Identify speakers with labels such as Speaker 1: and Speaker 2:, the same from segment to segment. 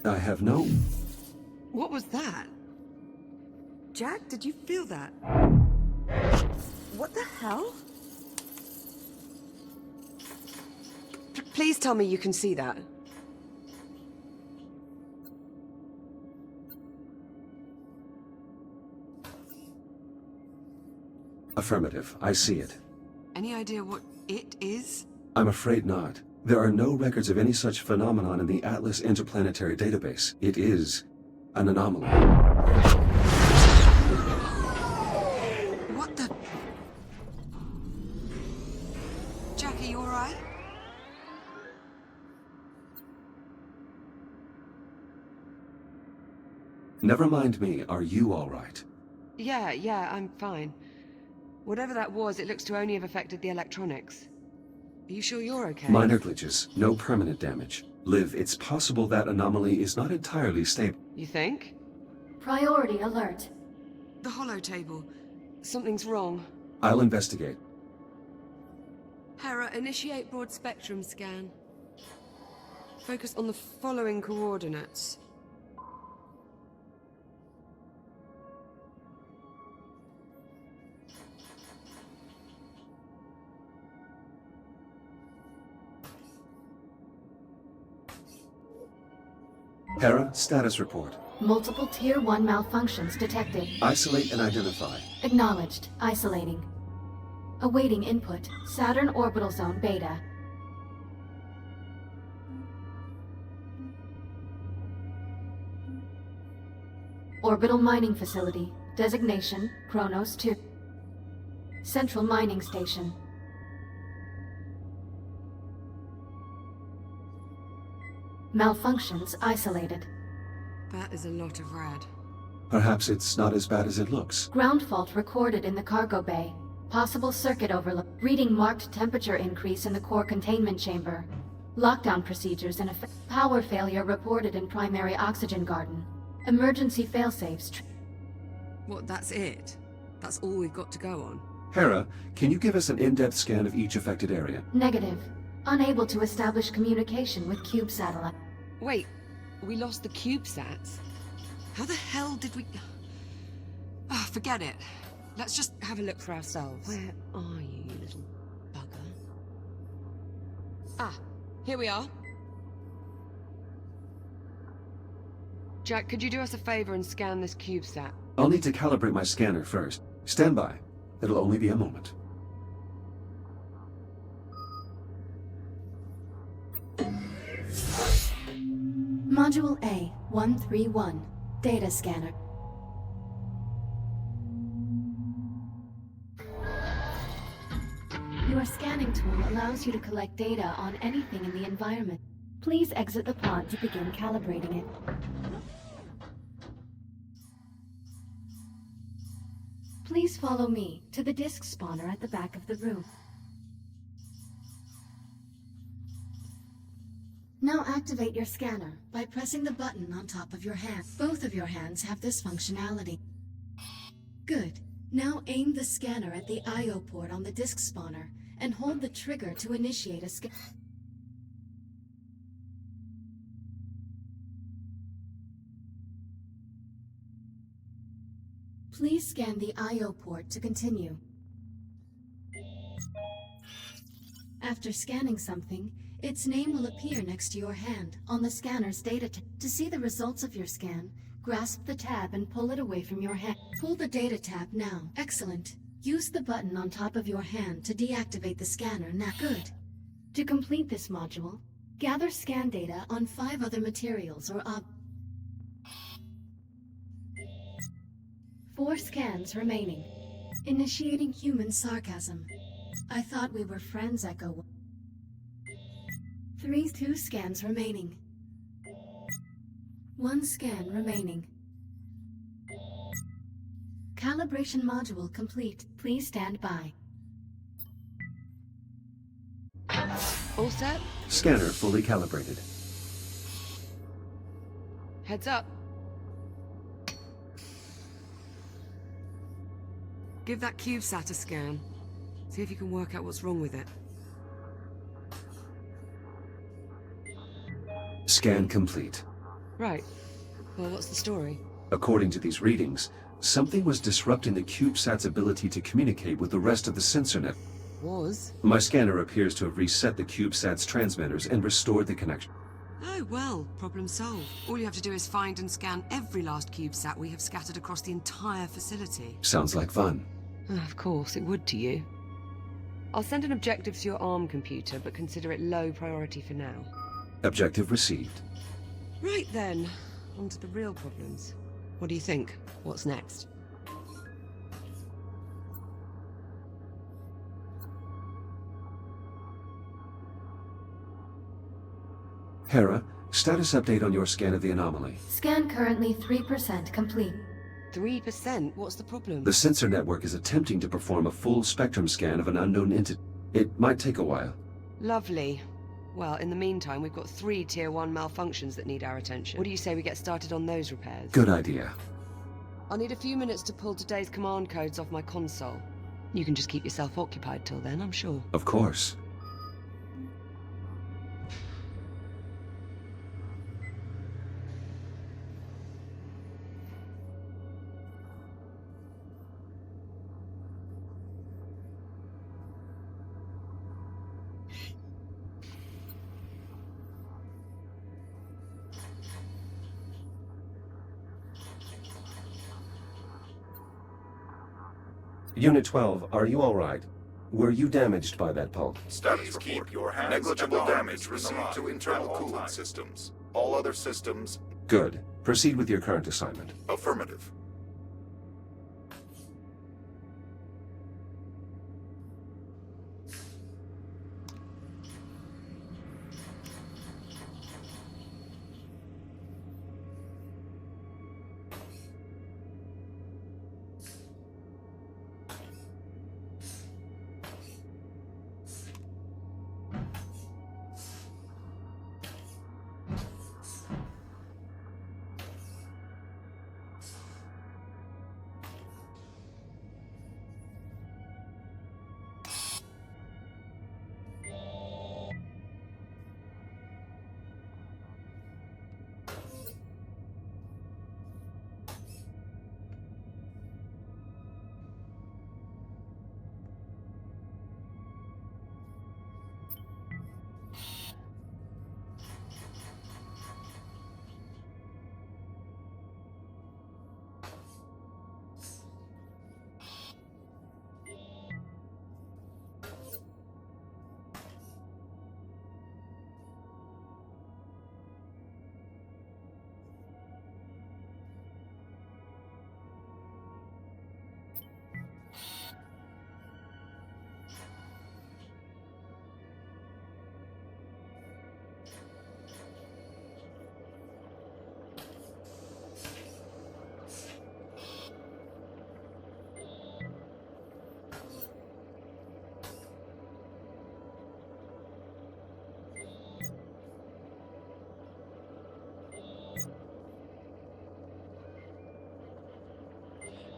Speaker 1: I have no...
Speaker 2: What was that? Jack, did you feel that? What the hell? Please tell me you can see that.
Speaker 1: Affirmative. I see it.
Speaker 2: Any idea what it is?
Speaker 1: I'm afraid not. There are no records of any such phenomenon in the Atlas Interplanetary Database. It is an anomaly.
Speaker 2: What the... Jack, are you alright?
Speaker 1: Never mind me. Are you all right?
Speaker 2: Yeah, I'm fine. Whatever that was, it looks to only have affected the electronics. Are you sure you're okay?
Speaker 1: Minor glitches. No permanent damage. Liv, it's possible that anomaly is not entirely stable.
Speaker 2: You think?
Speaker 3: Priority alert.
Speaker 2: The holotable. Something's wrong.
Speaker 1: I'll investigate.
Speaker 2: Hera, initiate broad spectrum scan. Focus on the following coordinates.
Speaker 1: Hera, status report.
Speaker 3: Multiple Tier 1 malfunctions detected.
Speaker 1: Isolate and identify.
Speaker 3: Acknowledged. Isolating. Awaiting input. Saturn orbital zone beta. Orbital mining facility. Designation, Kronos II. Central mining station. Malfunctions isolated.
Speaker 2: That is a lot of red.
Speaker 1: Perhaps it's not as bad as it looks.
Speaker 3: Ground fault recorded in the cargo bay. Possible circuit overload. Reading marked temperature increase in the core containment chamber. Lockdown procedures in effect. Power failure reported in primary oxygen garden. Emergency failsafes.
Speaker 2: What, that's it? That's all we've got to go on?
Speaker 1: Hera, can you give us an in-depth scan of each affected area?
Speaker 3: Negative. Unable to establish communication with Cube satellite.
Speaker 2: Wait, we lost the CubeSats? How the hell did we... Ah, forget it. Let's just have a look for ourselves. Where are you, you little bugger? Ah, here we are. Jack, could you do us a favor and scan this CubeSat?
Speaker 1: I'll need to calibrate my scanner first. Stand by. It'll only be a moment.
Speaker 3: Module A, 131. Data scanner. Your scanning tool allows you to collect data on anything in the environment. Please exit the pod to begin calibrating it. Please follow me to the disk spawner at the back of the room. Now activate your scanner by pressing the button on top of your hand. Both of your hands have this functionality. Good. Now aim the scanner at the I/O port on the disk spawner and hold the trigger to initiate a scan. Please scan the I/O port to continue. After scanning something, its name will appear next to your hand on the scanner's data tab. To see the results of your scan, grasp the tab and pull it away from your hand. Pull the data tab now. Excellent. Use the button on top of your hand to deactivate the scanner now. Good. To complete this module, gather scan data on 5 other materials or 4 scans remaining. Initiating human sarcasm. I thought we were friends, Echo. 2 scans remaining. 1 scan remaining. Calibration module complete. Please stand by.
Speaker 2: All set?
Speaker 1: Scanner fully calibrated.
Speaker 2: Heads up. Give that CubeSat a scan. See if you can work out what's wrong with it.
Speaker 1: Scan complete.
Speaker 2: Right. Well, what's the story?
Speaker 1: According to these readings, something was disrupting the CubeSat's ability to communicate with the rest of the sensor net.
Speaker 2: Was?
Speaker 1: My scanner appears to have reset the CubeSat's transmitters and restored the connection.
Speaker 2: Oh, well, problem solved. All you have to do is find and scan every last CubeSat we have scattered across the entire facility.
Speaker 1: Sounds like fun.
Speaker 2: Of course, it would to you. I'll send an objective to your ARM computer, but consider it low priority for now.
Speaker 1: Objective received.
Speaker 2: Right then, on to the real problems. What do you think? What's next?
Speaker 1: Hera, status update on your scan of the anomaly.
Speaker 3: Scan currently 3% complete.
Speaker 2: 3%? What's the problem?
Speaker 1: The sensor network is attempting to perform a full spectrum scan of an unknown entity. It might take a while.
Speaker 2: Lovely. Well, in the meantime, we've got 3 Tier 1 malfunctions that need our attention. What do you say we get started on those repairs?
Speaker 1: Good idea.
Speaker 2: I'll need a few minutes to pull today's command codes off my console. You can just keep yourself occupied till then, I'm sure.
Speaker 1: Of course. Unit 12, are you all right? Were you damaged by that pulse?
Speaker 4: Status report. Keep your hands negligible damage received to internal coolant systems. All other systems.
Speaker 1: Good. Proceed with your current assignment.
Speaker 4: Affirmative.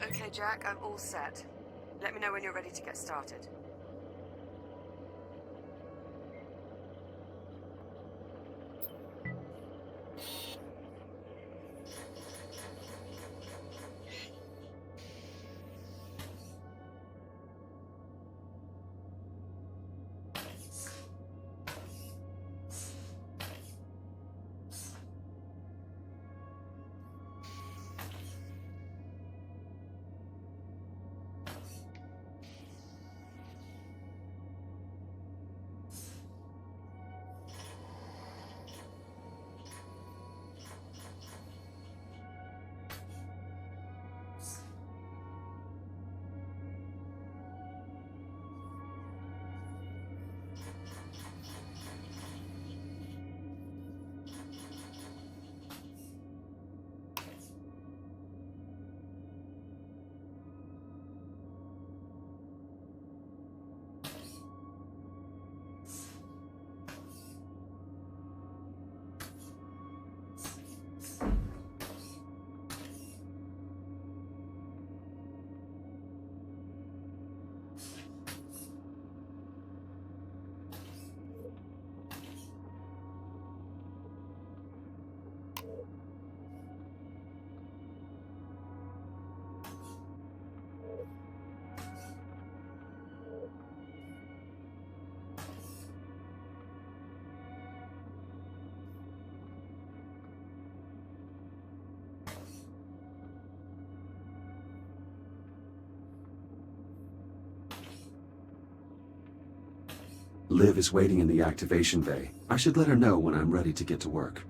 Speaker 2: Okay, Jack, I'm all set. Let me know when you're ready to get started.
Speaker 1: Liv is waiting in the activation bay. I should let her know when I'm ready to get to work.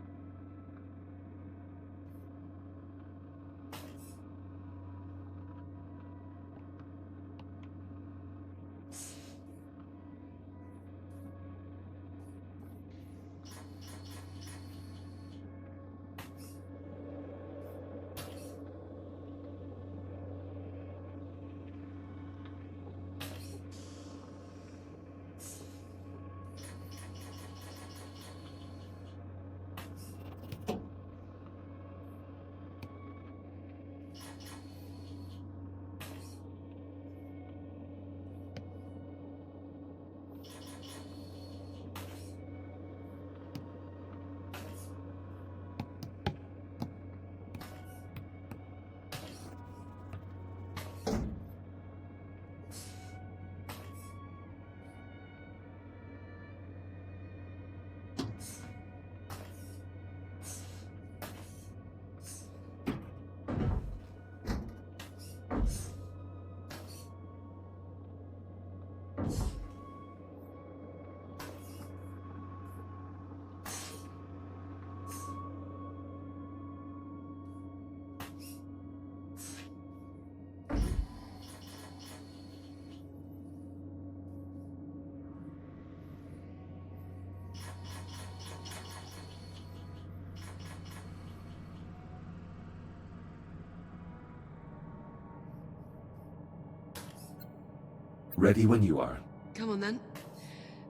Speaker 1: Ready when you are.
Speaker 2: Come on then.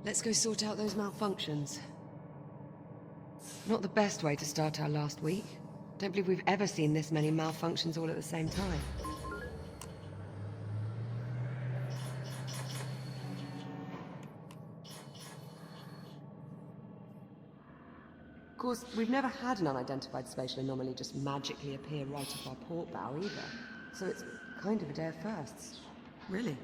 Speaker 2: Let's go sort out those malfunctions. Not the best way to start our last week. Don't believe we've ever seen this many malfunctions all at the same time. Of course, we've never had an unidentified spatial anomaly just magically appear right off our port bow either. So it's kind of a day of firsts. Really.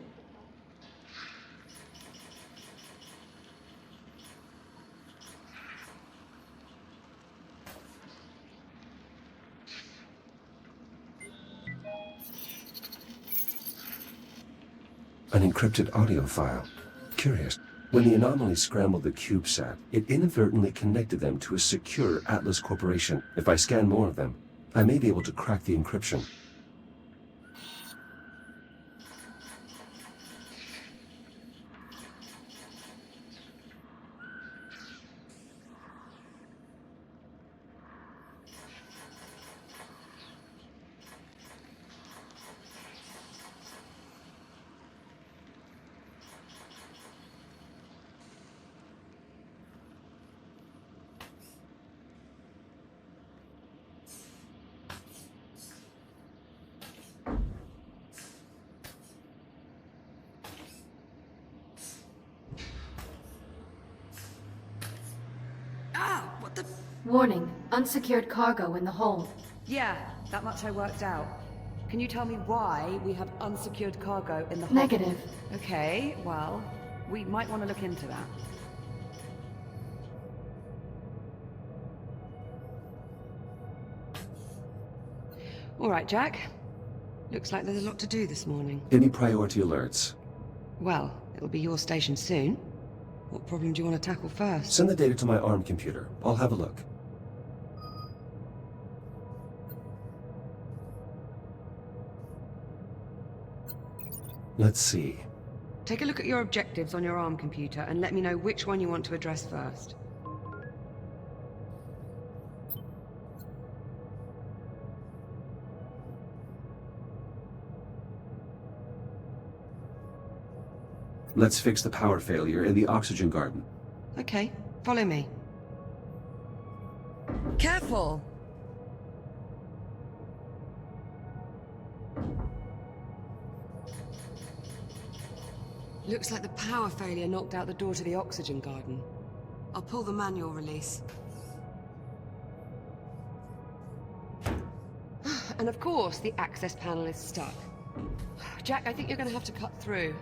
Speaker 1: An encrypted audio file. Curious. When the anomaly scrambled the CubeSat, it inadvertently connected them to a secure Atlas corporation. If I scan more of them, I may be able to crack the encryption.
Speaker 3: Warning, unsecured cargo in the hold.
Speaker 2: Yeah, that much I worked out. Can you tell me why we have unsecured cargo in the hold?
Speaker 3: Negative.
Speaker 2: Okay, well, we might want to look into that. All right, Jack. Looks like there's a lot to do this morning.
Speaker 1: Any priority alerts?
Speaker 2: Well, it'll be your station soon. What problem do you want to tackle first?
Speaker 1: Send the data to my ARM computer. I'll have a look. Let's see.
Speaker 2: Take a look at your objectives on your ARM computer and let me know which one you want to address first.
Speaker 1: Let's fix the power failure in the oxygen garden.
Speaker 2: Okay, follow me. Careful! Looks like the power failure knocked out the door to the oxygen garden. I'll pull the manual release. And of course, the access panel is stuck. Jack, I think you're going to have to cut through.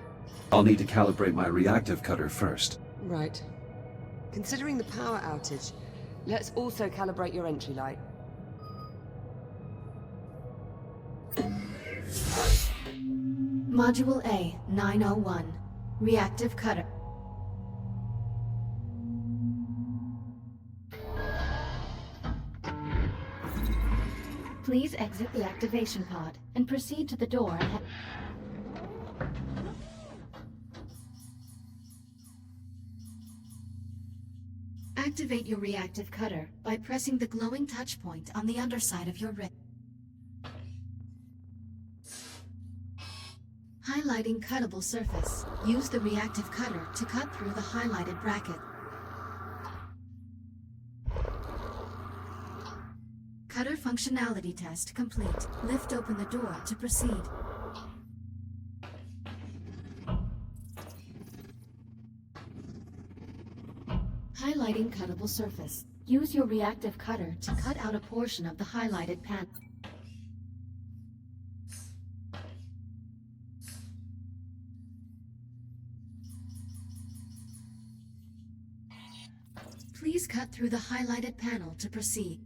Speaker 1: I'll need to calibrate my reactive cutter first.
Speaker 2: Right. Considering the power outage, let's also calibrate your entry light.
Speaker 3: Module A, 901. Reactive cutter. Please exit the activation pod and proceed to the door ahead. Activate your reactive cutter by pressing the glowing touch point on the underside of your wrist. Highlighting cuttable surface. Use the reactive cutter to cut through the highlighted bracket. Cutter functionality test complete. Lift open the door to proceed. Highlighting cuttable surface. Use your reactive cutter to cut out a portion of the highlighted panel. Please cut through the highlighted panel to proceed.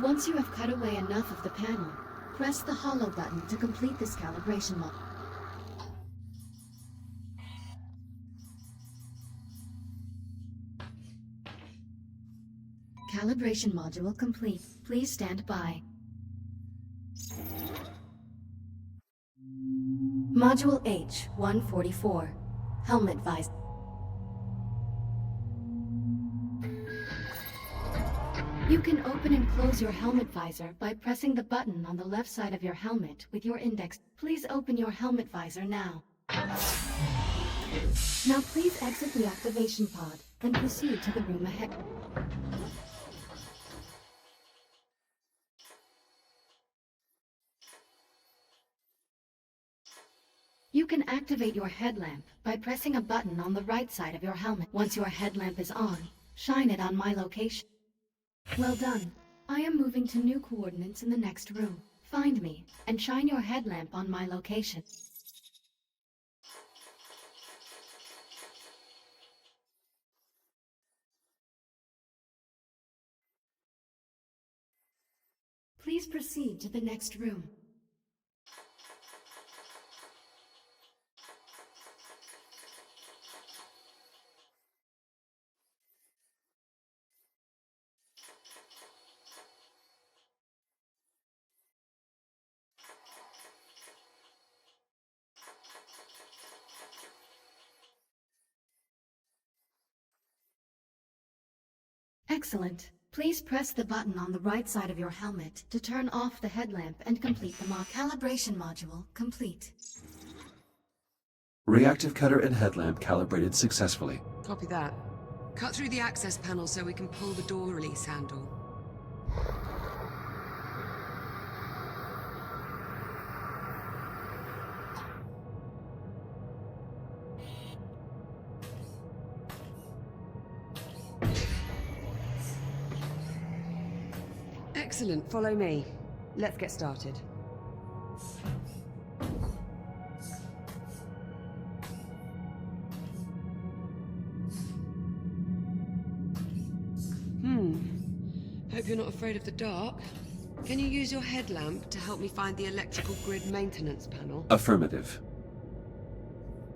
Speaker 3: Once you have cut away enough of the panel, press the hollow button to complete this calibration module. Calibration module complete. Please stand by. Module H-144. Helmet visor. You can open and close your helmet visor by pressing the button on the left side of your helmet with your index. Please open your helmet visor now. Now please exit the activation pod and proceed to the room ahead. You can activate your headlamp by pressing a button on the right side of your helmet. Once your headlamp is on, shine it on my location. Well done. I am moving to new coordinates in the next room. Find me, and shine your headlamp on my location. Please proceed to the next room. Excellent. Please press the button on the right side of your helmet to turn off the headlamp and complete the calibration module complete.
Speaker 1: Reactive cutter and headlamp calibrated successfully.
Speaker 2: Copy that. Cut through the access panel so we can pull the door release handle. Excellent, follow me. Let's get started. Hope you're not afraid of the dark. Can you use your headlamp to help me find the electrical grid maintenance panel?
Speaker 1: Affirmative.